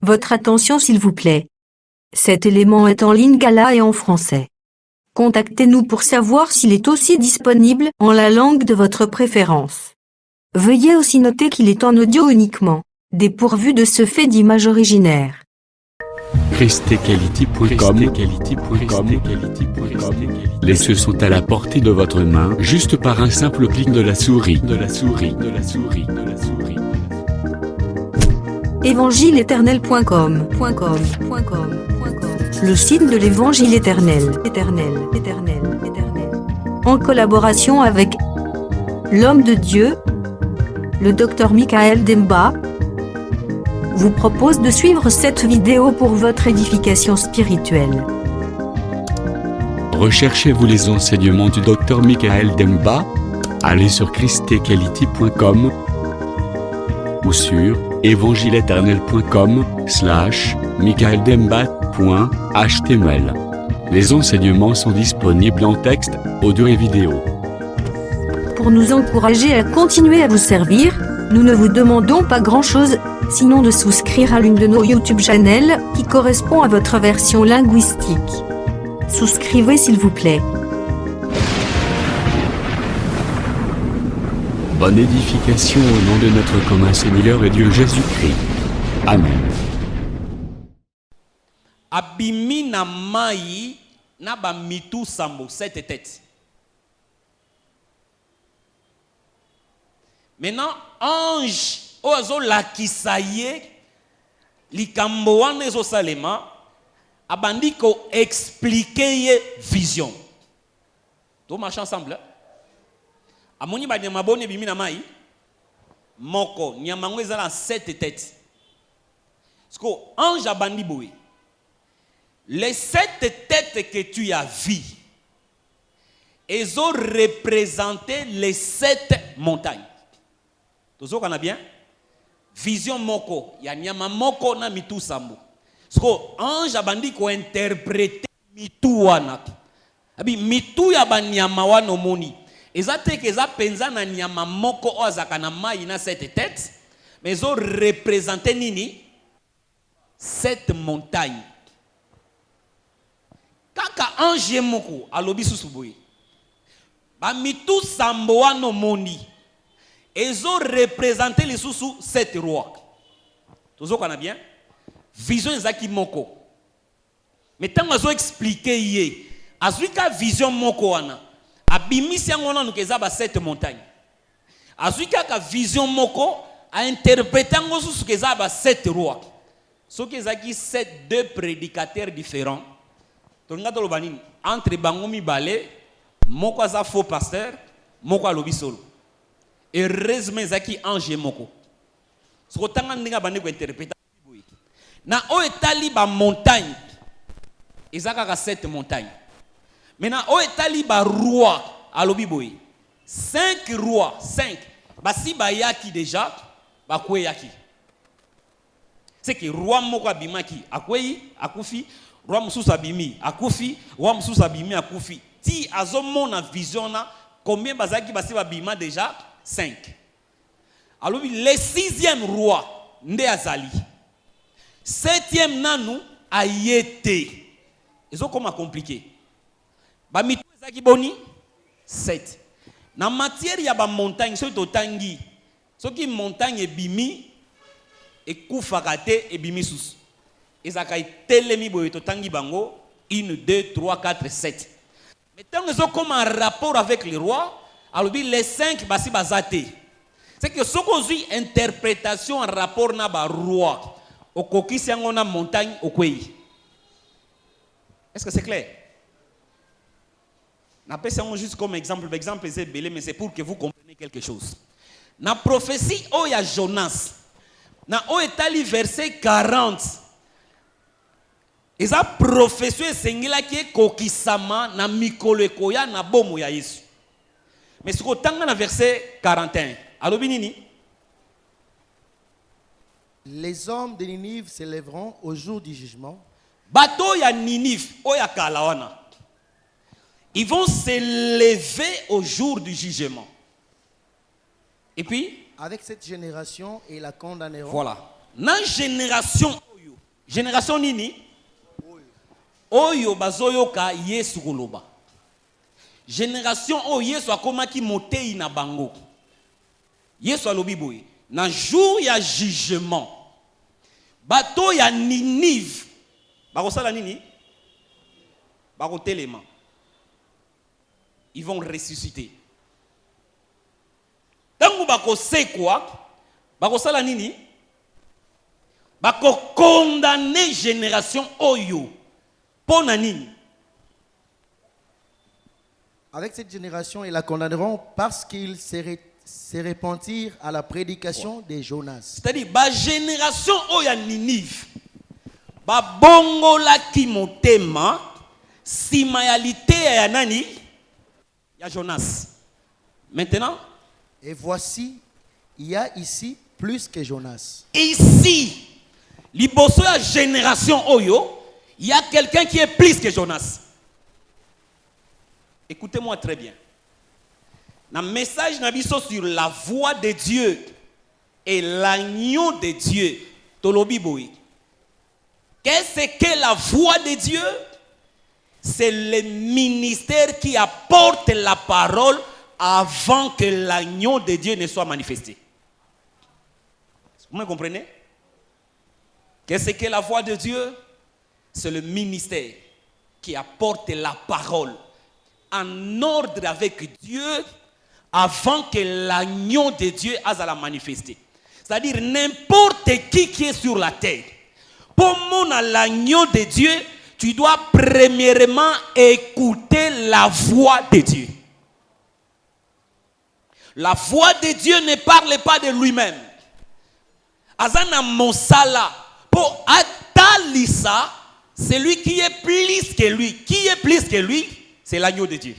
Votre attention s'il vous plaît. Cet élément est en lingala et en français. Contactez-nous pour savoir s'il est aussi disponible en la langue de votre préférence. Veuillez aussi noter qu'il est en audio uniquement, dépourvu de ce fait d'image originaire. ChristeQuality.com. Les cieux sont à la portée de votre main, juste par un simple clic de la souris. Évangileéternel.com. Le site de l'Évangile éternel. En collaboration avec l'homme de Dieu, le Dr Michael Demba, vous propose de suivre cette vidéo pour votre édification spirituelle. Recherchez-vous les enseignements du Dr Michael Demba? Allez sur ChristeQuality.com ou sur evangileeternel.com/michaeldemba.html. Les enseignements sont disponibles en texte, audio et vidéo. Pour nous encourager à continuer à vous servir, nous ne vous demandons pas grand-chose, sinon de souscrire à l'une de nos YouTube channels qui correspond à votre version linguistique. Souscrivez s'il vous plaît. Bonne édification au nom de notre commun Seigneur et Dieu Jésus-Christ. Amen. Abimi na mai na ba mitu sambo cette tête. Maintenant, ange ozo lakisaye likambo wana ezo salema abandi ko expliquer vision. To marche ensemble. Amoni ba nyama boni bimi na mai moko nyama ngo ezala 7 têtes. Parce ange abandi boye. Les 7 têtes que tu as vues, elles ont représenté les 7 montagnes. Tous on a bien? Vision moko, ya nyama moko na mitu sambo. Parce ange abandi ko interpréter mitu wana. Abi mitu ya banyama wana moni. Ezate que za penza na nyama moko ozaka na mai na 7 têtes, mais elles ont représenté nini? 7 montagnes. Kaka ange moko alobi susuboye. Ba mitu sambo wana moni. Ils ont représenté les sous 7 rois. Tout ça qu'on a bien. Vision ezaki moko. Mais tant qu'ils ont expliqué yé, azuika vision moko wana. Abimisi ngona nukeza ba 7 montagnes. Azuika ka vision moko a interprété ngosu sukeza ba 7 rois. Ce qui ezaki 7 deux prédicateurs différents. Tonga to lobanini entre bangomi balé, moko za faux pasteur, moko alobi solo. Heureusement zaki ange moko. So tanga ndinga bande ko interpréter boy. Na o etali ba montagne. Ezaka ka 7 montagnes. Maintenant o etali ba roi alobi boy. 5 rois, 5. Basi ba yaki déjà, ba kwe yaki. C'est que roi moko abimaki, akweyi, akufi, roi mususu abimi, akufi, roi mususu abimi akufi. Ti azomona vision na combien bazaki basi babima déjà 5. Alors le 6e roi nde azali. 7e nanu ayete. Ils ont comment compliqué. Ba mitu ezaki boni 7. Na matière ya ba montagne so totangi. Soki montagne ebimi ekufaka te ebimi susu. Ezaka telemi boye totangi bango 1 2 3 4 7. Mais tant ils ont comme un rapport avec les rois. Alors les 5 basi bazate. C'est que ce qu'on dit interprétation en rapport na ba roi. Au kokisi ngona montagne au kwei. Est-ce que c'est clair? N'appelons juste comme exemple. L'exemple est belé, mais c'est pour que vous compreniez quelque chose. Na prophétie o ya Jonas. Na o etali verset 40. Eza prophétie sengila ki kokisama na mikolo ekoya na bomo ya Yesu. Mais ce qu'on a dans verset 41. Alors, binini. Les hommes de Ninive s'élèveront au jour du jugement. Bato ya Ninive, oya kalawana. Ils vont s'élever au jour du jugement. Et puis, avec cette génération et la condamneront. Voilà. Dans génération oyo, Génération nini? Oyo bazoyoka Yesu koloba. Génération o Yesu akomaki motei na bango. Yesu alobi boye. Na jour ya jugement. Bato ya Ninive. Bakosala nini? Bakotelema. Ils vont ressusciter. Tangu bakosekwa, bakosala nini? Bako condamner génération oyo. Pona nini? Avec cette génération, ils la condamneront parce qu'ils se repentirent à la prédication de Jonas. C'est-à-dire, ba génération oya Ninive, ba bongola ki motema, simayalité ya nani? Ya Jonas. Maintenant, et voici, il y a ici plus que Jonas. Ici, liboso ya génération oyo, il y a quelqu'un qui est plus que Jonas. Écoutez-moi très bien. Dans le message nabiso sur la voix de Dieu et l'agneau de Dieu, tolobi boy. Qu'est-ce que la voix de Dieu? C'est le ministère qui apporte la parole avant que l'agneau de Dieu ne soit manifesté. Vous me comprenez? Qu'est-ce que la voix de Dieu? C'est le ministère qui apporte la parole en ordre avec Dieu avant que l'agneau de Dieu ait à la manifester. C'est-à-dire n'importe qui est sur la terre. Pour mon l'agneau de Dieu, tu dois premièrement écouter la voix de Dieu. La voix de Dieu ne parle pas de lui-même. Azana Monsala, pour Atalisa, c'est lui qui est plus que lui. Qui est plus que lui? C'est l'agneau de Dieu.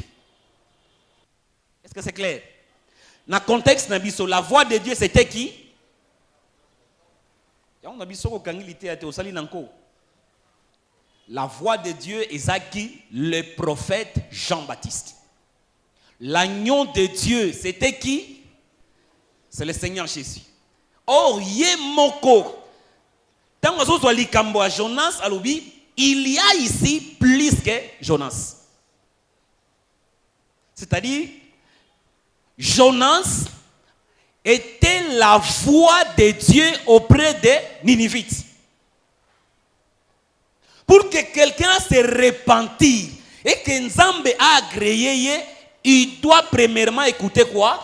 Est-ce que c'est clair? Dans le contexte, la voix de Dieu, c'était qui? La voix de Dieu est qui? Le prophète Jean-Baptiste. L'agneau de Dieu, c'était qui? C'est le Seigneur Jésus. Or, Yemoko, tant que soit likambo à Jonas, il y a ici plus que Jonas. C'est-à-dire, Jonas était la voix de Dieu auprès des Ninivites. Pour que quelqu'un se repentisse et que Nzambe a agréé, il doit premièrement écouter quoi?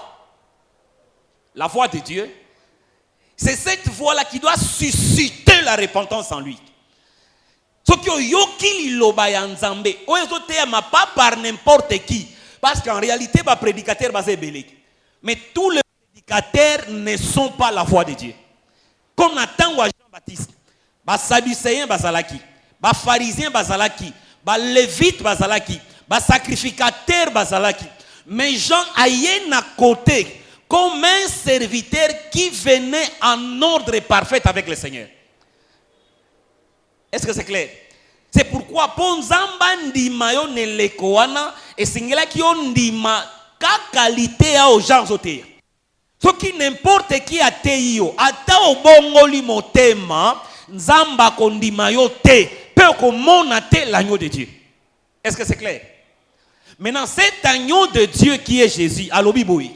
La voix de Dieu. C'est cette voix-là qui doit susciter la repentance en lui. Ce qui yoki liloba ya Nzambe, pas par n'importe qui. Parce qu'en réalité, les prédicateurs sont belés. Mais tous les prédicateurs ne sont pas la voix de Dieu. Comme Nathan ou Jean-Baptiste, les Sadducéens bazalaki, les pharisiens bazalaki, les lévites bazalaki, les sacrificateurs bazalaki. Mais Jean aïe na côté comme un serviteur qui venait en ordre parfait avec le Seigneur. Est-ce que c'est clair? C'est pourquoi Ponzamba ndima yo ne lekoana et singela ki on ndima ka qualité aux gens autres. Ce qui n'importe qui a teio, ata obongoli motema, nzamba kondima yo te, peut komona te l'agneau de Dieu. Est-ce que c'est clair? Maintenant, cet agneau de Dieu qui est Jésus, alobi boy.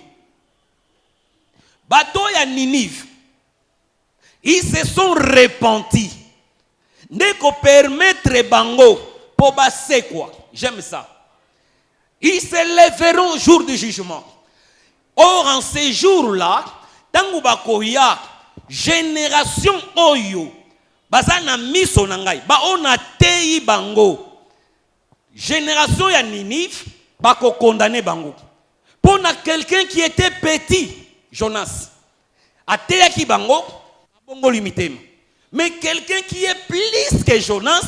Bato ya Ninive, ils se sont repentis. Neko permettre bango pour basser quoi. J'aime ça. Ils se lèveront au jour du jugement. Or en ces jours-là, tangu bakoya génération oyo bazana miso nangai ba ona tei bango. Génération ya Ninive bako condamner bango. Pour quelqu'un qui était petit, Jonas, ateya ki bango bongo limité. Mais quelqu'un qui est plus que Jonas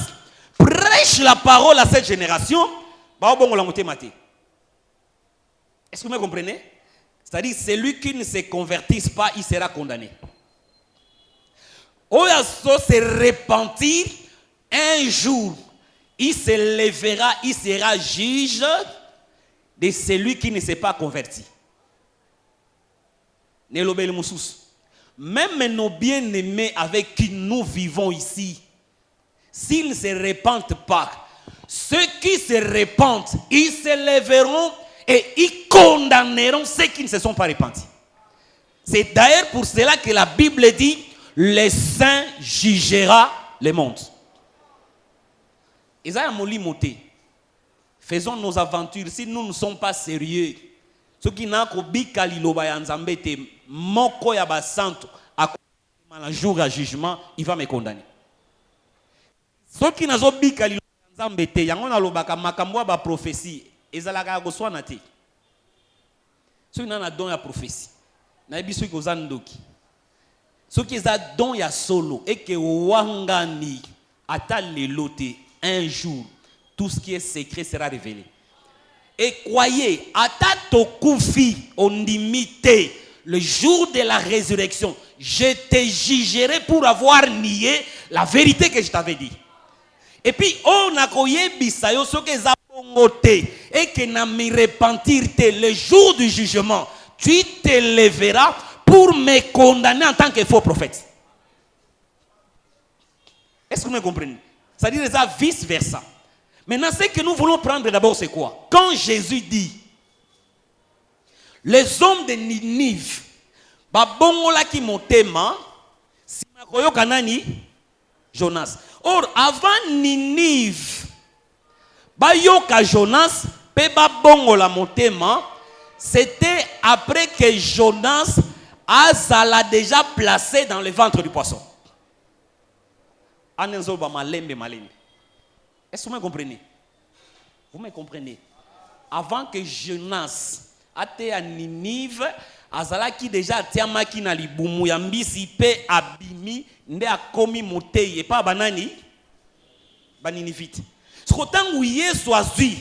prêche la parole à cette génération. Est-ce que vous me comprenez? C'est-à-dire, celui qui ne se convertisse pas, il sera condamné. Oyaso se repentir un jour. Il se lèvera, il sera juge de celui qui ne s'est pas converti. Même nos bien-aimés avec qui nous vivons ici, s'ils ne se repentent pas, ceux qui se repentent, ils se lèveront et ils condamneront ceux qui ne se sont pas repentis. C'est d'ailleurs pour cela que la Bible dit, les saints jugera le monde. Isaïe Moli Moté. Faisons nos aventures si nous ne sommes pas sérieux. Ceux qui n'ont pas bika liloba ya nzambe te moko ya basanto a le jour à jugement, il va me condamner. Ceux qui n'ont pas bika liloba ya nzambe te yango na lobaka makambo ba prophétie ezalaka go swana te. Ceux qui n'ont don ya prophétie na biso ko zandoki. Ceux qui ont don ya solo et que wangani ata lelote un jour tout ce qui est secret sera révélé. Et croyez, Atato Koufi, on imite le jour de la résurrection, je te jugerai pour avoir nié la vérité que je t'avais dit. Et puis, on a croyé bisayo ce que zabongote et que n'a me repentir le jour du jugement, tu te lèveras pour me condamner en tant que faux prophète. Est-ce que vous me comprenez? C'est-à-dire ça vice versa. Maintenant, ce que nous voulons prendre d'abord, c'est quoi? Quand Jésus dit, les hommes de Ninive, babongola ki motema, si makoyo kanani, Jonas. Or, avant Ninive, bayoka Jonas, pe babongola motema, c'était après que Jonas a déjà placé dans le ventre du poisson. Anenzo ba malembe malembe. Est-ce que vous me comprenez? Vous me comprenez? Avant que Jonas ate à Ninive, azalaki déjà tiamaki na libumu ya mbisi pe abimi nde akomi moteye pa banani ba Ninivite. Sotangu Yesu azui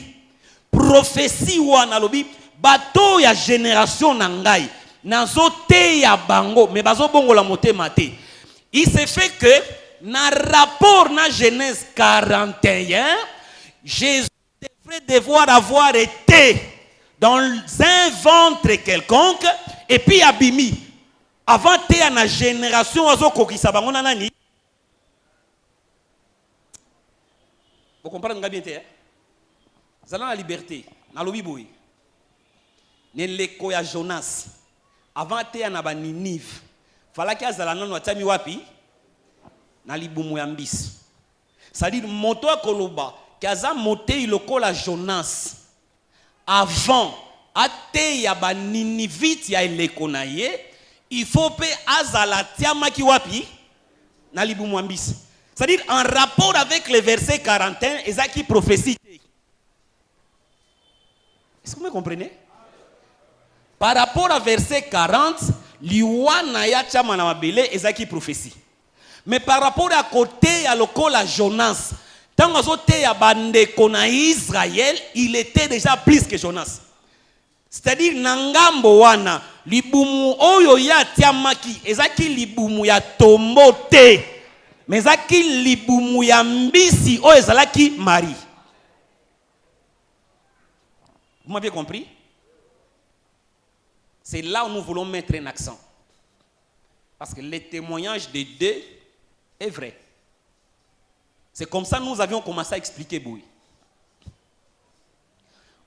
prophétie wana lobi bato ya génération na ngai nazo te ya bango mais bazo bongola motema te. Il se fait que dans le rapport na Genèse 41, Jésus devrait devoir avoir été dans un ventre quelconque et puis abimi. Avant te à la génération azo kokisa bango nani. Vous comprenez bien te? Zala la liberté, na lobi boy. Ne leko ya Jonas. Avant te na ba Ninive. Fala ki azala nanu atami wapi? Na libumu ya mbisi. C'est-à-dire moto akoloba kaza moté lokola Jonas avant ate ya ba Ninivite ya eleko na ye il faut pe azala tiama ki wapi na libumu ya mbisi. C'est-à-dire en rapport avec le verset 41 ezaki prophétie. Est-ce que vous me comprenez? Par rapport au verset 40 liwa na ya chama na mabele ezaki prophétie. Mais par rapport à côté à lokola Jonas, tant que à bandeko na Israël, il était déjà plus que Jonas. C'est-à-dire nangambo wana libumu oyo ya tiamaki ezaki libumu ya tombote, mais ezaki libumu ya mbisi oyo ezalaki Marie. Vous m'avez compris? C'est là où nous voulons mettre un accent. Parce que le témoignage des deux est vrai. C'est comme ça que nous avions commencé à expliquer Boui.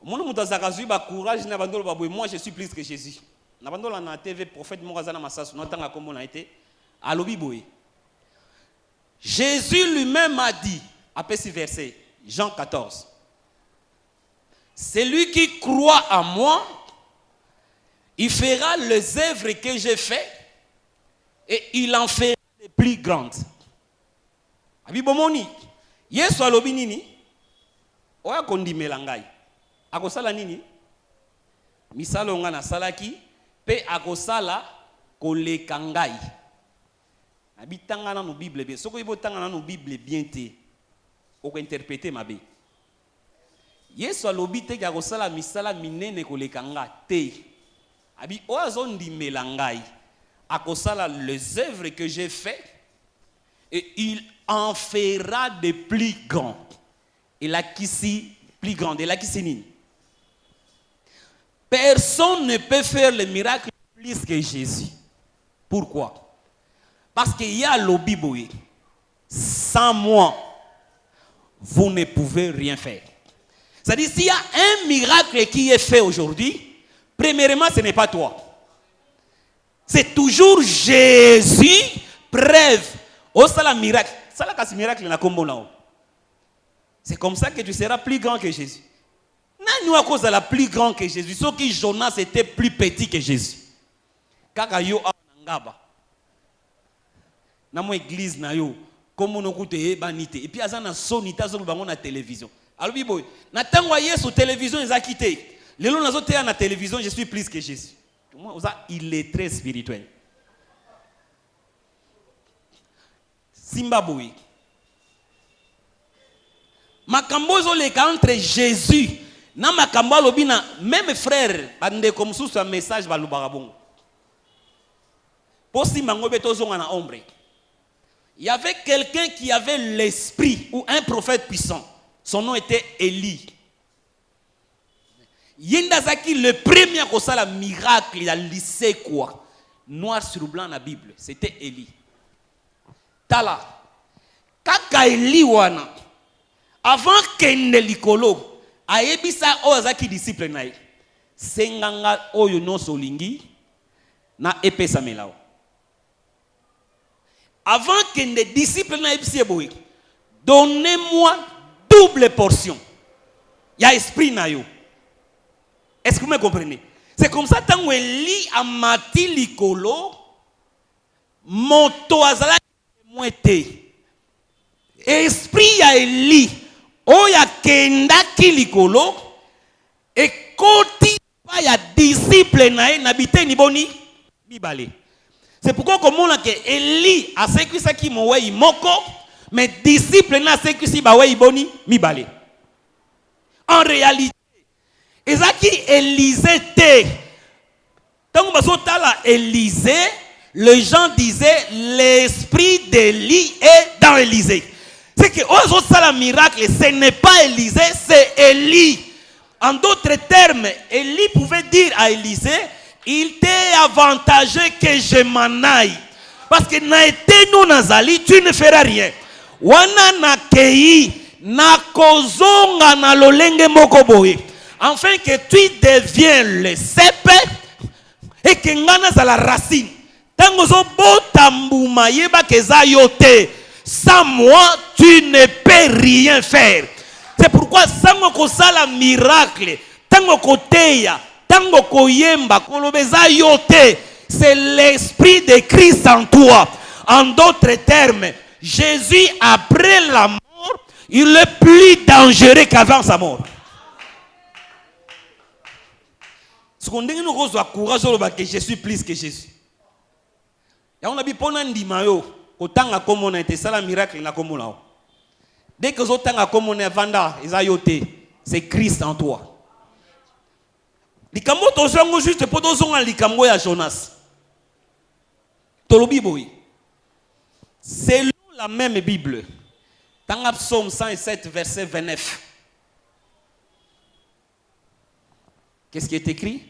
Moi je suis plus que Jésus. Jésus lui-même a dit, après ce verset, Jean 14, celui qui croit en moi, il fera les œuvres que j'ai faites et il en fera les plus grandes. Abibomoni, Yesu alobi nini? Oya kondimela ngai. Akosala nini? Misala nga na salaki pe akosala koleka ngai. Abitanga na no Bible bien. Soko ibotanga na no Bible bien te. Oko interpréter mabe. Yesu alobi te akosala misala minene koleka ngai te. Abi oazo ndimela ngai. Akosala les œuvres que j'ai fait et il en fera de plus grands. Et là qui si plus grande. Et là qui c'est nini? Personne ne peut faire le miracle plus que Jésus. Pourquoi? Parce qu'il y a l'obiboé. Sans moi, vous ne pouvez rien faire. C'est-à-dire, s'il y a un miracle qui est fait aujourd'hui, premièrement, ce n'est pas toi. C'est toujours Jésus, preuve. Oh, ça, le miracle. Ça, le miracle, c'est comme ça que tu seras plus grand que Jésus. Nous, à cause de la plus grand que Jésus, sauf que Jonas était plus petit que Jésus. Kaka yo ngaba. Na mo église na yo, comme on écoute banité. Et puis azana sonita zo bango na télévision. Alors boy, na tango Yesu télévision ils a quitté. Lelo nazo te na télévision, je suis plus que Jésus. Moi il est très spirituel. Zimbabwe. Makambo zo le entre Jésus na makambo lobina même frère bande comme sous un message balubara bongo. Posi mangobe tozonga na ombre. Il y avait quelqu'un qui avait l'esprit ou un prophète puissant. Son nom était Élie. Yindazaki le premier à ça la miracle, il a lissé quoi? Noir sur blanc dans la Bible, c'était Élie. Tala. Kaka Élie wana. Avant kende likolo, ayebisa ozaki disciple nae. Senganga oyo no solingi na epesa melao. Avant que les disciples n'aient boy, donnez-moi double portion. Il y a esprit na yo. Est-ce que vous me comprenez? C'est comme ça tant Eli a mati likolo, moto azala moité. Esprit ya Eli, o ya kenda ki likolo, et koti pa ya disciple na nabite ni boni mibale. C'est pourquoi comme on a que Eli a sécu ça qui m'oué moko, mais disciple n'a sécu si baoué boni mi balé. En réalité, Ezaki Élisée te. Tant que tala Élisée, les gens disaient l'esprit d'Élie est dans Élisée. C'est que aux autres ça le miracle, ce n'est pas Élisée, c'est Élie. En d'autres termes, Élie pouvait dire à Élisée, il t'est avantageux que je m'en aille. Parce que na été non nazali, tu ne feras rien. Wana na kei, na kozonga na lolenge mokoboye. Afin que tu deviennes le sepe et que ngana za la racine. Tango zo botambuma yeba keza yote. Sans moi, tu ne peux rien faire. C'est pourquoi sango kosala miracle, tango koteya, tango koyemba, kolobeza yote, c'est l'esprit de Christ en toi. En d'autres termes, Jésus après la mort, il est plus dangereux qu'avant sa mort. Ce qu'on dit, nous avons courage que je suis plus que Jésus. Et on a dit pendant dimayo, autant à comme on a été ça la miracle na comme on. Dès que autant à comme on est vanda, c'est Christ en toi. Likambo tozango juste pour tozonga likambo ya Jonas. Tolobi boy. Selon la même Bible, dans Psaume 107 verset 29. Qu'est-ce qui est écrit?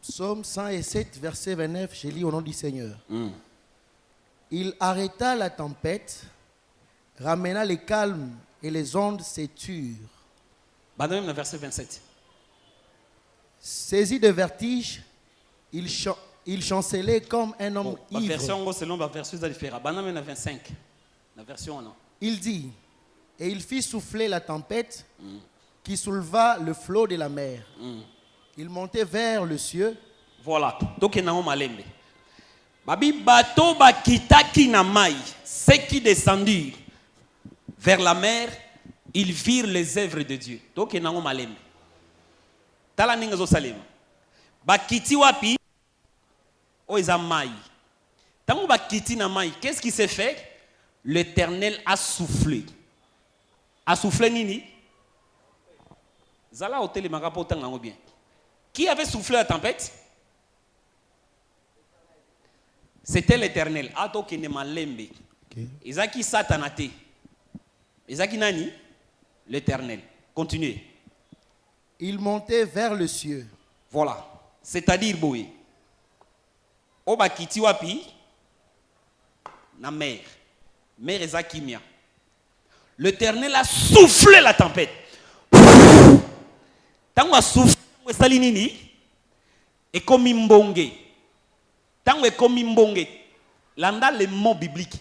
Psaume 107, verset 29, j'ai lu au nom du Seigneur. Il arrêta la tempête, ramena le calme et les ondes se turent. Madame, le verset 27. Saisi de vertige, il chancelait comme un homme ivre. Version selon la version différente. Madame, le 25. La version non. Il dit, et il fit souffler la tempête qui souleva le flot de la mer. Il montait vers le cieux. Voilà. Donc, il y a un malembe. Babi bateau bakitaki na mai. Ceux qui descendirent vers la mer, ils virent les œuvres de Dieu. Donc, il y a un malembe. Tala ninga salem. Bakiti wapi? Oiza mai. Tango bakiti na mai. Qu'est-ce qui s'est fait? L'Éternel a soufflé. A soufflé nini? Zala hotel makapo tango bien. Qui avait soufflé la tempête? C'était l'Éternel. Ato ne malembe. Isaki satanate. Isaki nani? L'Éternel. Continuez. Il montait vers le cieux. Voilà. C'est-à-dire, boy. Oba kiti wapi na mer. Mer ezakimia. L'Éternel a soufflé la tempête. Tango a soufflé salinini et comme imbonge. Tango e comme imbonge. Landa les mots bibliques.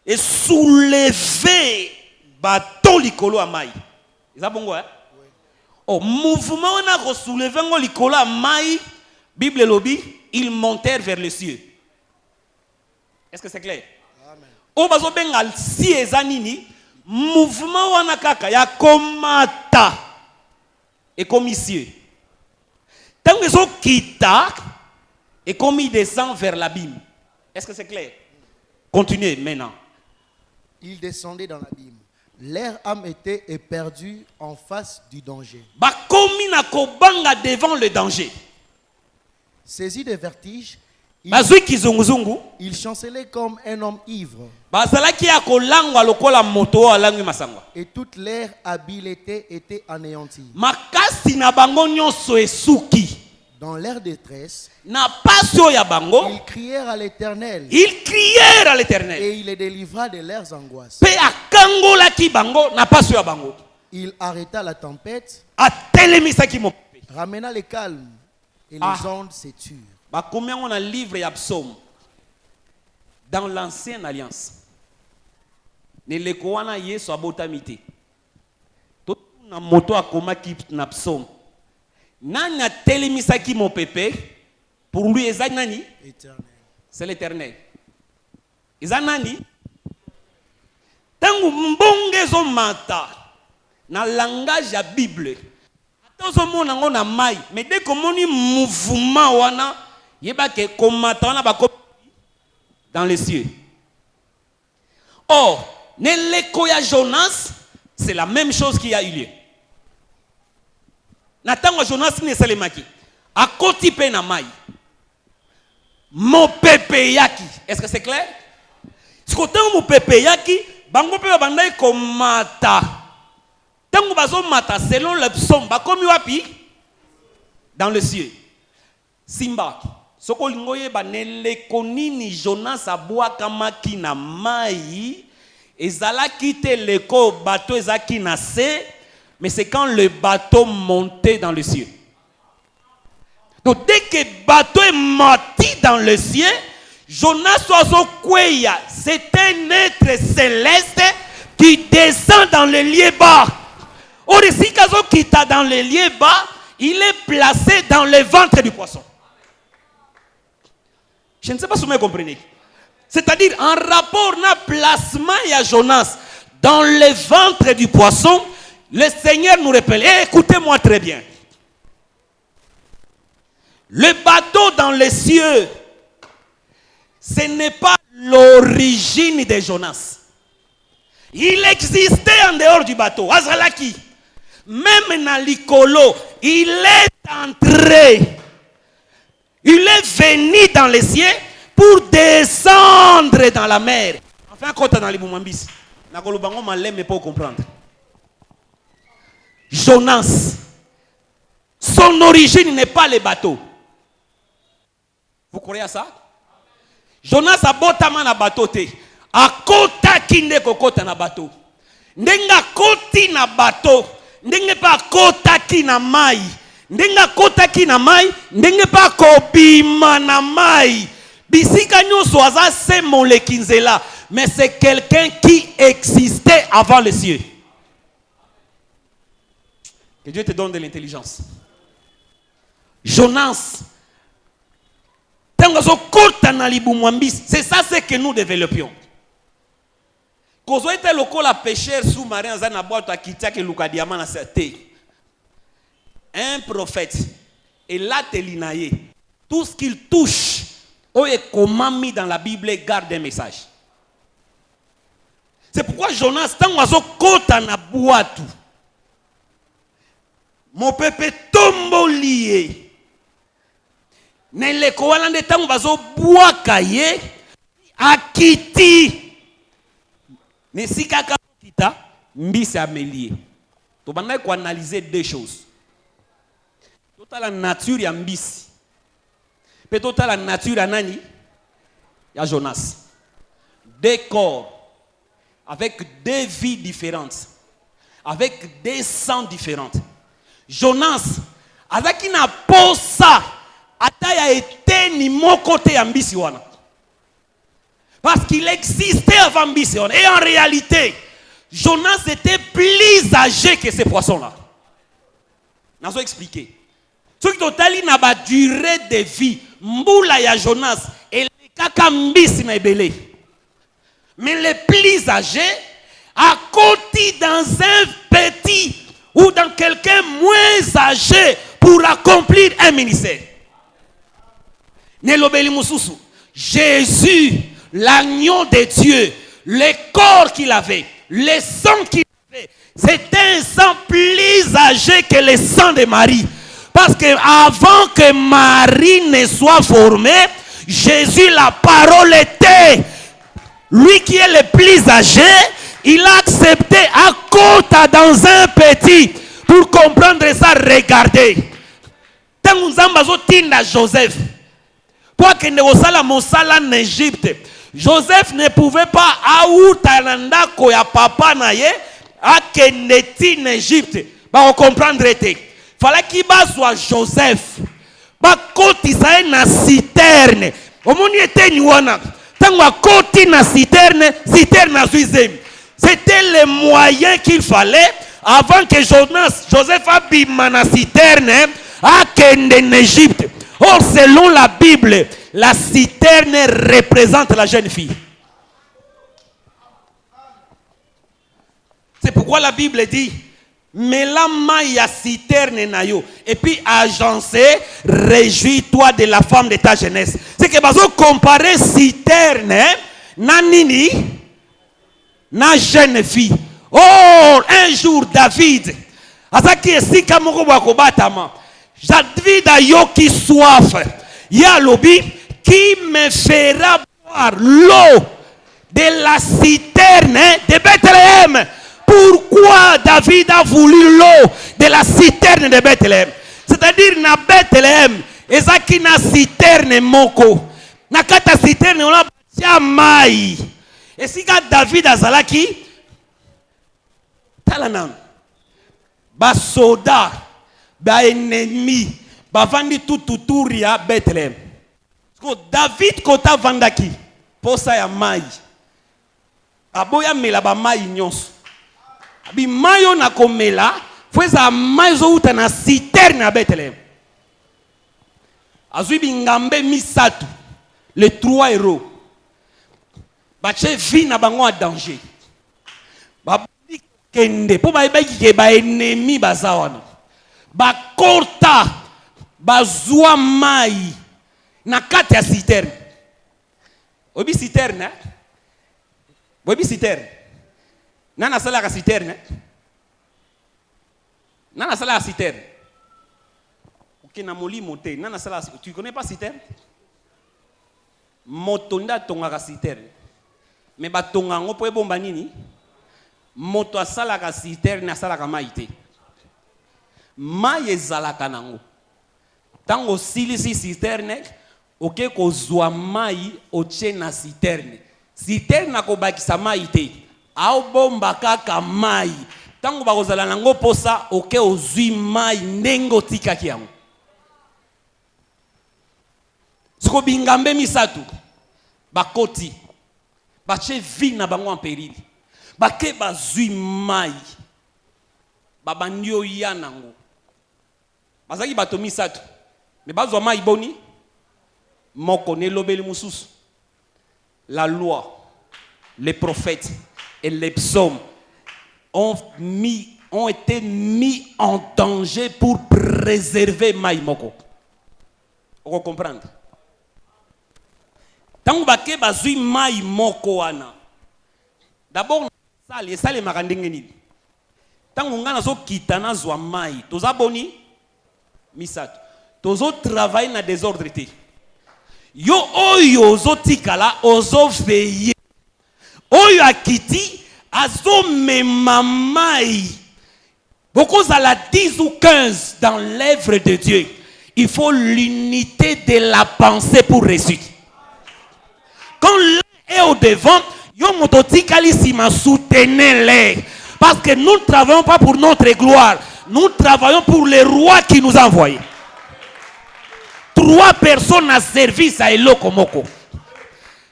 Et soulever bateau likolo a maï. Est-ce bon hein? Oui. Oh, mouvement on a soulevé ngo likolo a maï. Bible lobby, ils montèrent vers les cieux. Est-ce que c'est clair? Amen. Oh bazo bengal si ezanini mouvement wana kaka ya komata et comme cieux. Tant que zo kita et comme il descend vers l'abîme. Est-ce que c'est clair? Continuez maintenant. Il descendait dans l'abîme. Leur âme était éperdue en face du danger. Bakomi na kobanga devant le danger. Saisi de vertige, il chancelait comme un homme ivre. Et toute leur habileté était anéantie. Dans leur détresse, ils crièrent à l'Éternel. Et il les délivra de leurs angoisses. Il arrêta la tempête, ramena le calme, et les ondes se turent. Combien on a livre et psaume dans l'ancienne alliance. Ne le koana yeso abotamite. Tout na moto akoma ki na psaume. Nana telemisa ki mon pépé pour lui ezanani éternel. C'est l'Éternel. Ezanani tangu mbongezo mata na langage ya Bible. Attention mon ngo na mai, mais dès que moni mouvement wana yebake komata wana bako dans les cieux. Or, l'écho ya Jonas, c'est la même chose qui a eu lieu. Natango Jonas ne salemaki. A koti pe na mai. Mon pepe yaki. Est-ce que c'est clair? Ce que tango mon pepe yaki, bango pe bandai komata. Tango bazo mata selon le psaume, bakomi wapi? Dans les cieux. Simba. Soko lingoye banele konini Jonas abwaka maki na mai ezala kite leko bateau ezaki na se, mais c'est quand le bateau montait dans le ciel. Donc dès que le bateau est monté dans le ciel, Jonas oiseau kweya, c'est un être céleste qui descend dans le lieu bas. Or ici kazo kita dans le lieu bas, il est placé dans le ventre du poisson. Je ne sais pas si vous me comprenez. C'est-à-dire, en rapport à placement à Jonas dans le ventre du poisson, le Seigneur nous rappelle. Écoutez-moi très bien. Le bateau dans les cieux, ce n'est pas l'origine de Jonas. Il existait en dehors du bateau. Azalaki. Même dans l'Ikolo, il est entré. Il est venu dans les cieux pour descendre dans la mer. Enfin, quand on a les boumambis, nakolobango malem mais pas comprendre. Jonas, son origine n'est pas le bateau. Vous croyez à ça? Jonas a botama na bateau te. A kota kinde kokota na bateau. Ndenga koti na bateau. Ndenge pa kota ki na mai. Ndenga kota ki na mai. Ndenge pa kobima na mai. Bisika nyoso aza se molekinzela. Mais c'est quelqu'un qui existait avant les cieux. Que Dieu te donne de l'intelligence. Jonas. C'est ça ce que nous développions. Quand on était local à pêcheur sous-marin, un prophète, et là, tout ce qu'il touche, est comment mis dans la Bible, garde un message. C'est pourquoi Jonas, tant qu'on a boîte, mon peuple tombe lié. Nele koalande tangu bazo bwaka ye akiti nesika ka kita mbisi amelie. To banda ko analyser deux choses. Tota la nature ya mbisi. Pe tota la nature ya nani? Ya Jonas. Deux corps avec deux vies différentes, avec des sangs différents. Jonas, azaki na posa ata ya eteni moko te ya mbisi wana. Parce qu'il existait avant mbisi wana. Et en réalité, Jonas était plus âgé que ces poissons-là. Nazo expliquer. Ce qui totali na ba durée de vie, mbula ya Jonas et kaka mbisi na ebele. Mais les plus âgés a côté dans un petit ou dans quelqu'un moins âgé pour accomplir un ministère. Nelobeli mususu. Jésus, l'agneau de Dieu, le corps qu'il avait, le sang qu'il avait, c'était un sang plus âgé que le sang de Marie. Parce que avant que Marie ne soit formée, Jésus, la parole était. Lui qui est le plus âgé, il a accepté à côté dans un petit. Pour comprendre ça, regardez. Tant nous avons tinda Joseph. Pour que ne osala mosala en Égypte. Joseph ne pouvait pas aoutananda koya papa naye a keneti en Égypte. Ba comprendre te. Fallait qu'il soit Joseph. Ba koti sa na citerne. Omoni était niwana. Tango koti na citerne, citerne à Suizem. C'était le moyen qu'il fallait avant que Joseph abîme na citerne à kende en Égypte. Or, selon la Bible, la citerne représente la jeune fille. C'est pourquoi la Bible dit, mais la maille citerne nayo. Et puis, agencé, réjouis-toi de la femme de ta jeunesse. C'est que bazo comparer citerne, na nini, na jeune fille. Oh, un jour, David, asaki esika moko bakobatama. David a yo qui soif. Ya lobi, qui me fera boire l'eau de la citerne de Bethléem. Pourquoi David a voulu l'eau de la citerne de Bethléem? C'est-à-dire na Bethléem, ezaki na citerne moko. Na kata citerne on a batia mai. Et si David azalaki talanam ba soda ba ennemi ba vandi tout autour ya Bethléem. David kota vandaki posa ya mai. Aboya mela ba mai nyonso. Abi mayo na komela fweza maizo uta na citerne à Bethléem. Azui bingambe misatu les trois héros. Bache vi na bango a danger. Ba kende po ba ibaki ke ba ennemi bazawana. Ba korta bazwa mai na kati ya citerne. Obi citerne. Obi citerne. Nana sala la citerne. Nana sala la citerne. Ok, na moli monté. Nana sala. Tu connais pas citerne? Motonda tonga la citerne. Mais ba tonga ngo po bomba nini? Moto asala la citerne asala ka maite. Mai ezala kanango. Tango silisi citerne, ok ko zwa mai oche na citerne. Citerne na ko bakisa maite. Au bomba kaka mai tango bakozala nango posa oke ozwi mai ndengo tika kiango siko bingambe misatu bakoti bache vi na bango en péril bake bazwi mai babandio ya nango bazaki bato misatu me bazwa mai boni moko ne lobeli mususu la loi les prophètes et les psaumes ont été mis en danger pour préserver Maïmoko. Vous comprenez? Tant que bazui Maïmoko ana. D'abord, ça les marandengeni. Tant qu'on a zo kitana zwa mai, toza boni misat. Tozo travail na désordre te. Yo oyo zo tikala ozo veiller. Oyo akiti azo memamai. Beaucoup à la 10 ou 15 dans l'œuvre de Dieu. il faut l'unité de la pensée pour réussir. Quand l'un est au devant, yo mototikali sima soutenez-les. Parce que nous ne travaillons pas pour notre gloire. Nous travaillons pour le roi qui nous a envoyés. 3 personnes à service à Eloko Moko.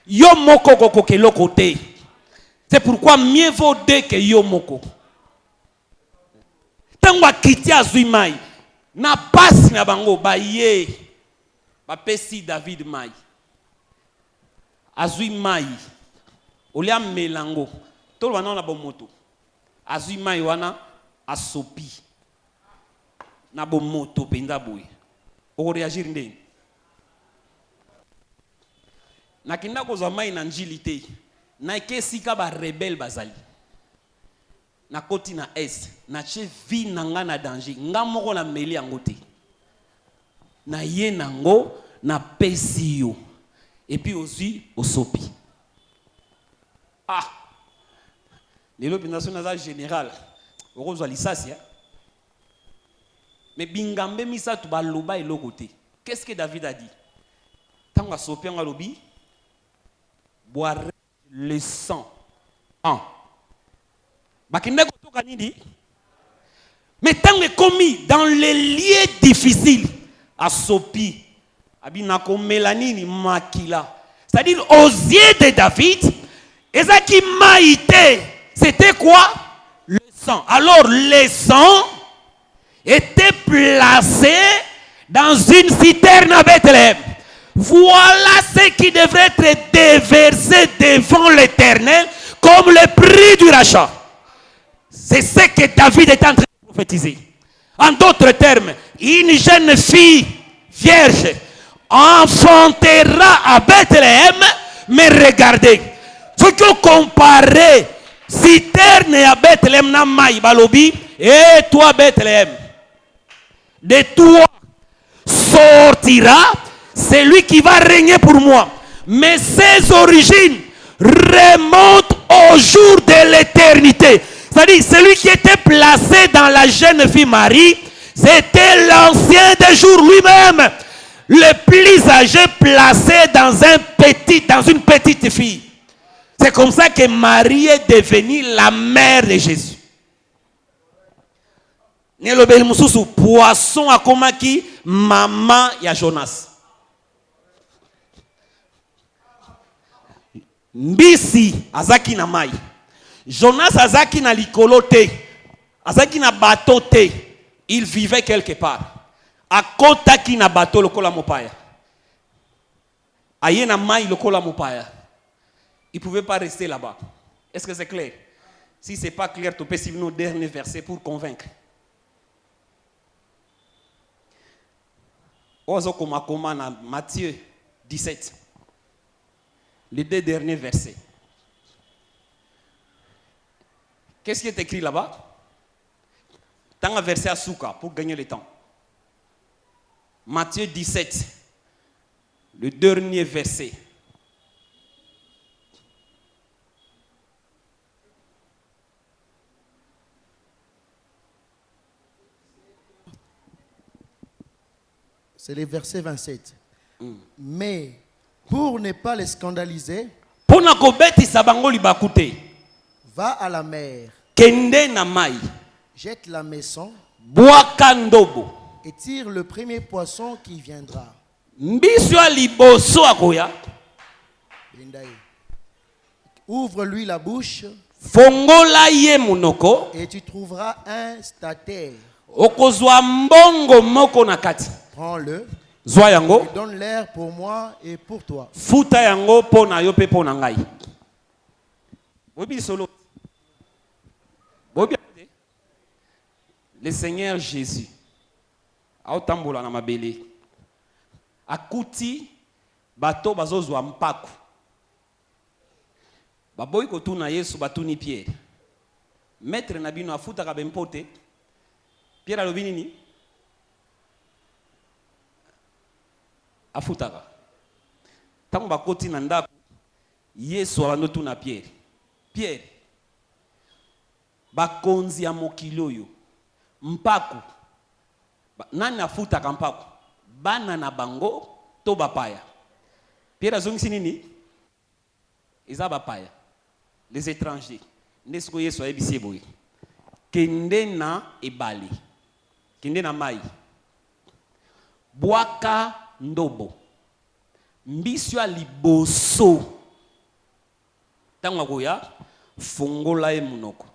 Yo Moko Koko ke Eloko te. C'est pourquoi mieux vaut 2 que Yo Moko. Tango akiti azui mai. Na pasi na bango ba ye. Ba pesi David mai. Azui mai. Olia melango. Tolo wana na bomoto. Azui mai wana asopi. Na bomoto penda boy. Oko réagir ndeni. Na kinda kozwa mai na njili te. Na kesika ba rebelle bazali. Na koti na est. Na che vi nanga na danger. Nga moko na meli yango te. Na ye nango na pesi yo. Et puis aussi osopi. Ah. Lelo pindaso naza général. Okozwa lisasi ya. Mais bingambe misa tu baloba eloko te. Qu'est-ce que David a dit? Tanga sopi nga lobi boire le sang. Bakinde kotoka nini? Mais tant que commis dans les lieux difficiles à sopi abinako melanini makila. C'est-à-dire aux yeux de David, ezaki maïté, c'était quoi? Le sang. Alors le sang était placé dans une citerne à Bethléem. Voilà ce qui devrait être déversé devant l'Éternel comme le prix du rachat. C'est ce que David est en train de prophétiser. En d'autres termes, une jeune fille vierge enfantera à Bethléem, mais regardez, ce que comparé citerne à Bethléem na maï balobi, et toi Bethléem, de toi sortira celui qui va régner pour moi. Mais ses origines remontent au jour de l'éternité. C'est-à-dire, celui qui était placé dans la jeune fille Marie, c'était l'ancien des jours lui-même. Le plus âgé placé dans une petite fille. C'est comme ça que Marie est devenue la mère de Jésus. Poisson a komaki maman ya Jonas. Mbisi azaki na mai. Jonas azaki na likolo te. Azaki na bateau te. Il vivait quelque part. Akotaki na bateau lokola mopaya. Aye na mai lokola mopaya. Il ne pouvait pas rester là-bas. Est-ce que c'est clair? Si ce n'est pas clair, tu peux suivre nos derniers versets pour convaincre. Matthieu 17. Les 2 derniers versets. Qu'est-ce qui est écrit là-bas? Tant un verset à Souka pour gagner le temps. Matthieu 17. Le dernier verset. C'est le verset 27. Mais pour ne pas les scandaliser, va à la mer, jette la maison et tire le premier poisson qui viendra. Ouvre-lui la bouche et tu trouveras un statère. Prends-le et donne l'air pour moi et pour toi. Le Seigneur Jésus a otambola na mabele akuti bato bazozwa mpaku baboyi kotuna Yesu batuni Pierre maître na bino afutaka bempote Pierre alobi nini afutaka tango bakoti na ndako Yesu abando tuna Pierre bakonzi ya mokili oyo mpaku nani afutaka mpaku bana na bango to bapaya. Pierre azongisi nini? Eza bapaya. Les étrangers. Nesko yeso ayebisi boye. Kende na ebali. Kende na mai. Bwaka ndobo. Mbisi ya liboso. Tango akoya fongola e munoko.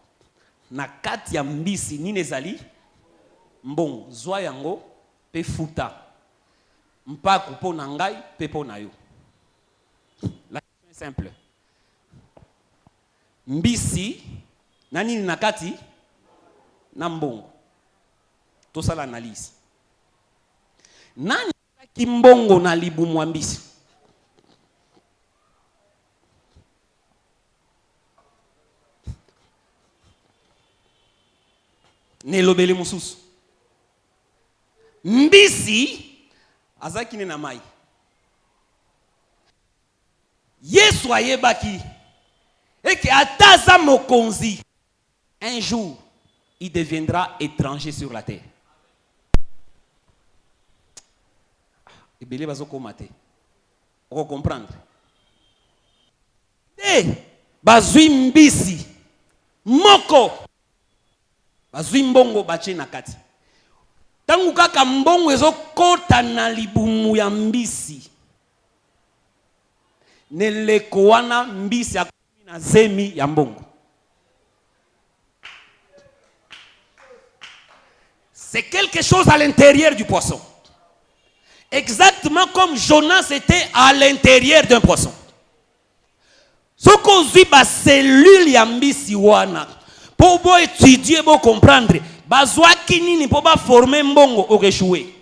Na kati ya mbisi nini ezali? Mbongo. Zwa yango pe futa. Mpaku po na ngai pe po na yo. La question est simple. Mbisi na nini na kati? Na mbongo. Tosala analyse. Nani ki mbongo na libumu mbisi? Nelobele mususu. Mbisi azaki na mai. Yesu ayebaki et que ataza mokonzi un jour il deviendra étranger sur la terre. Ebele bazo komate. On comprendre. Bazui mbisi moko bazui mbongo bache na kati. Tangu kaka mbongo ezo kota na libumu ya mbisi. Neleko wana mbisi ya na zemi ya mbongo. C'est quelque chose à l'intérieur du poisson. Exactement comme Jonas était à l'intérieur d'un poisson. Ce qu'on dit, bah, cellule ya mbisi wana. Pour étudier, pour comprendre. Bazwa kinini pour former mbongo au réchoué.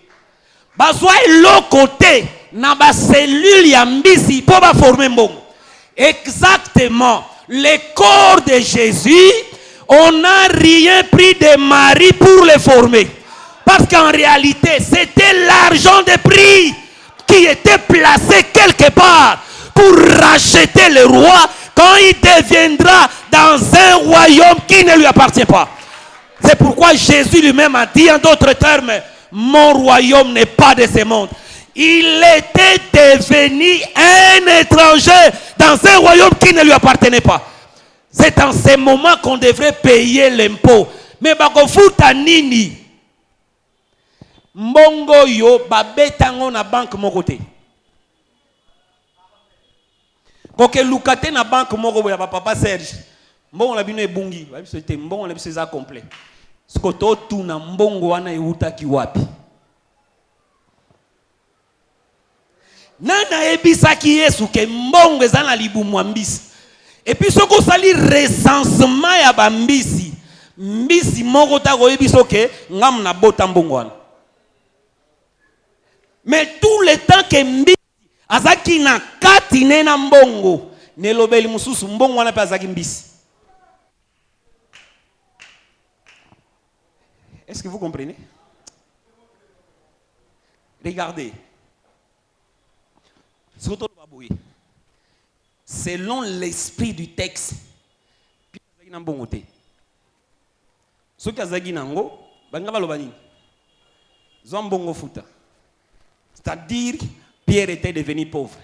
Bazwa l'autre côté na ba cellule ya mbisi pour former mbongo. Exactement. Le corps de Jésus, on n'a rien pris de Marie pour le former. Parce qu'en réalité, c'était l'argent de prix qui était placé quelque part pour racheter le roi quand il deviendra dans un royaume qui ne lui appartient pas. C'est pourquoi Jésus lui-même a dit en d'autres termes, mon royaume n'est pas de ce monde. Il était devenu un étranger dans un royaume qui ne lui appartenait pas. C'est en ce moment qu'on devrait payer l'impôt. Mais bakofuta nini? Mbongo yo babetango na banque mon côté. Koke lukate na banque moko ya papa Serge. Mbongo la bino ebungi, ba biso te mbongo la biso za complet. Skoto tu na mbongo wana euta ki wapi? Nana ebisaki Yesu ke mbongo ezana libumu mbisi. Et puis ce qu'on sali recensement ya bambisi. Mbisi moko ta ko ebiso ke ngam na bota mbongo wana. Mais tout le temps que mbisi azaki na kati nena mbongo nelobeli mususu mbongo wana pe azaki mbisi. Est-ce que vous comprenez? Regardez. Selon l'esprit du texte, ce qui azaki nango banga baloba nini? Zombongo futa. C'est-à-dire, Pierre était devenu pauvre.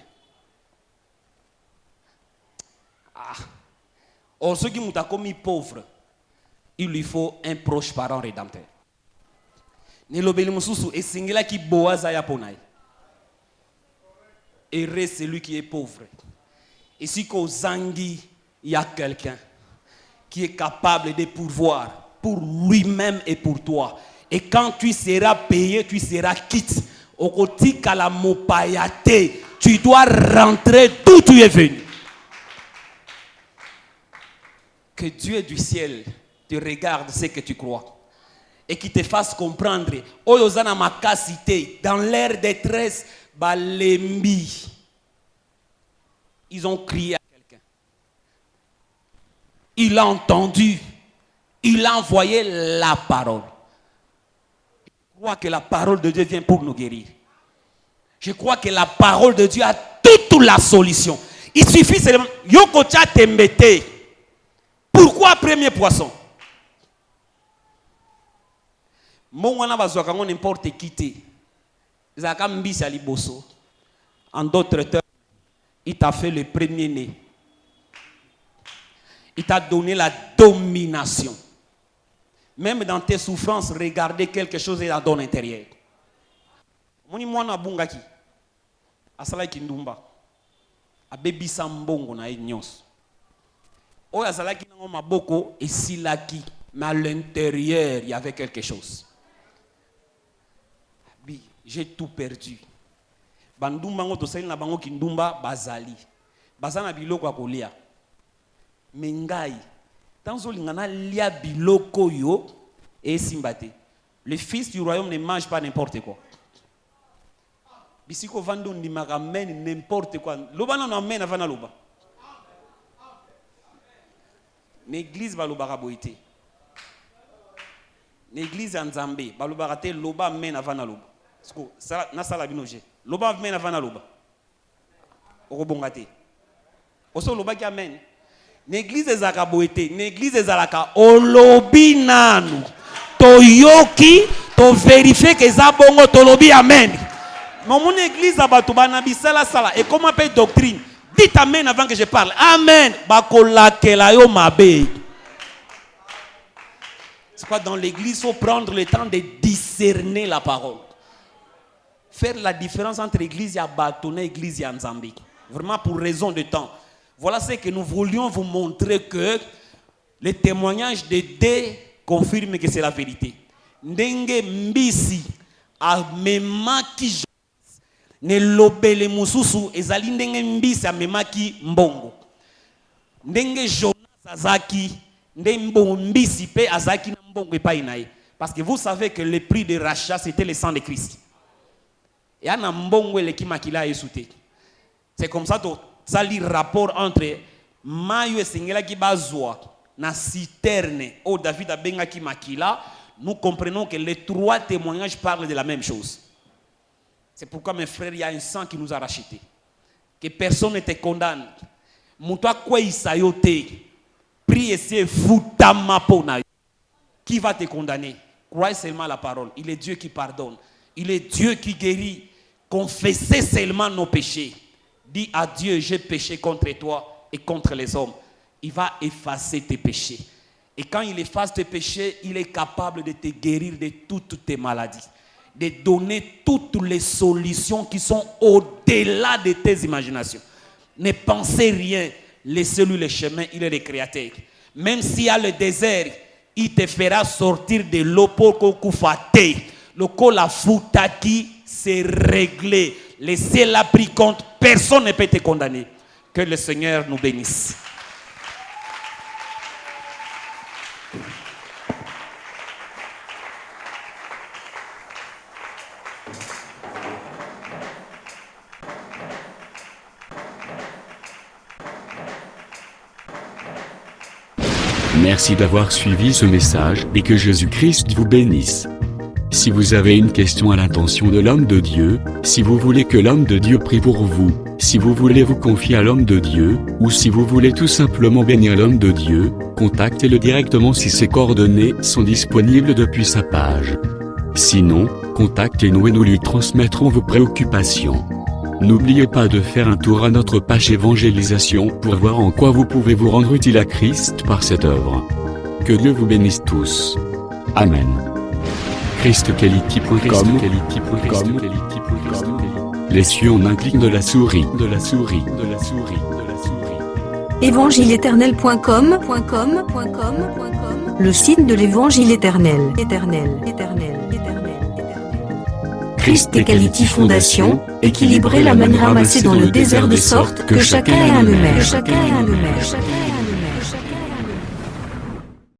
Or, ceux qui m'ont commis pauvre, il lui faut un proche parent rédempteur. Nelobeli mususu et singela ki boaza ya ponai. Heureux celui qui est pauvre. Et si qu'au Zangi, il y a quelqu'un qui est capable de pourvoir pour lui-même et pour toi. Et quand tu seras payé, tu seras quitte. Tu dois rentrer d'où tu es venu. Que Dieu du ciel te regarde ce que tu crois et qui te fasse comprendre. Oyozana makasite dans leur détresse, balembi. Ils ont crié à quelqu'un. Il a entendu. Il a envoyé la parole. Je crois que la parole de Dieu vient pour nous guérir. Je crois que la parole de Dieu a toute la solution. Il suffit seulement. Yokocha tembete. Pourquoi premier poisson? Mon wana bazwaka n'importe qui. Zaka mbisi ali bosso. En d'autres termes, il t'a fait le premier-né. Il t'a donné la domination. Même dans tes souffrances, regardez quelque chose dans ton intérieur. Moni mwana bungaki. Asala kindumba. Abebisa mbongo na nyos. Oya azalaki nango maboko et silaki. Mais à l'intérieur, il y avait quelque chose. Bi, j'ai tout perdu. Bandumba ngo tosali na bango kindumba bazali. Bazana biloko akolia. Mengai. Tanzo lingana lia biloko yo et simbate. Le fils du royaume ne mange pas n'importe quoi. Bisiko vando ni maramène n'importe quoi. Loba non amène avant loba. L'église va loba raboité. L'église en Zambé, va loba raté loba amène avant loba. Sko ça na sala binoje. Loba amène avant loba. Okobongate. Oso loba ki amène. L'église est zakaboité, l'église est zalaka olobi nanu. Toyoki, to vérifier que zabongo tolobi amen. Mais mon église abatubana bisala sala et comment paye doctrine. Dites amen avant que je parle. Amen. Bakolakela yo mabe. C'est quoi dans l'église, il faut prendre le temps de discerner la parole. Faire la différence entre l'église et abatona, l'église et Nzambi. Vraiment pour raison de temps. Voilà ce que nous voulions vous montrer, que les témoignages de D confirment que c'est la vérité. Ndenge mbisi amemaki ne lobele mususu ezali ndenge mbisi amemaki mbongo. Ndenge Jonas azaki ndenge mbisi pe azaki na mbongo epai nae. Parce que vous savez que le prix de rachat c'était le sang de Christ. Et ana mbongo eleki makila esute. C'est comme ça que ça lit rapport entre Mayo et Sengela qui bazwa na citerne au David abenga ki makila. Nous comprenons que les trois témoignages parlent de la même chose. C'est pourquoi mes frères, il y a un sang qui nous a rachetés. Que personne ne te condamne. Moutoua quoi isayote. Prie et foutama pona. Qui va te condamner? Croyez seulement la parole. Il est Dieu qui pardonne. Il est Dieu qui guérit. Confessez seulement nos péchés. Dis à Dieu, j'ai péché contre toi et contre les hommes. Il va effacer tes péchés. Et quand il efface tes péchés, il est capable de te guérir de toutes tes maladies. De donner toutes les solutions qui sont au-delà de tes imaginations. Ne pensez rien. Laissez-lui le chemin, il est le créateur. Même s'il y a le désert, il te fera sortir de l'eau pour koufate. Le kola futaki, c'est réglé. Laissez-la pris compte. Personne ne peut te condamner. Que le Seigneur nous bénisse. Merci d'avoir suivi ce message et que Jésus-Christ vous bénisse. Si vous avez une question à l'intention de l'homme de Dieu, si vous voulez que l'homme de Dieu prie pour vous, si vous voulez vous confier à l'homme de Dieu, ou si vous voulez tout simplement bénir l'homme de Dieu, contactez-le directement si ses coordonnées sont disponibles depuis sa page. Sinon, contactez-nous et nous lui transmettrons vos préoccupations. N'oubliez pas de faire un tour à notre page évangélisation pour voir en quoi vous pouvez vous rendre utile à Christ par cette œuvre. Que Dieu vous bénisse tous. Amen. ChristQuality.com. Les cieux en un clic de la souris. Évangile-éternel.com. Le site de l'évangile éternel. Christ et Quality Fondation, équilibrer la manne ramassée dans le désert de sorte que chacun ait un maire.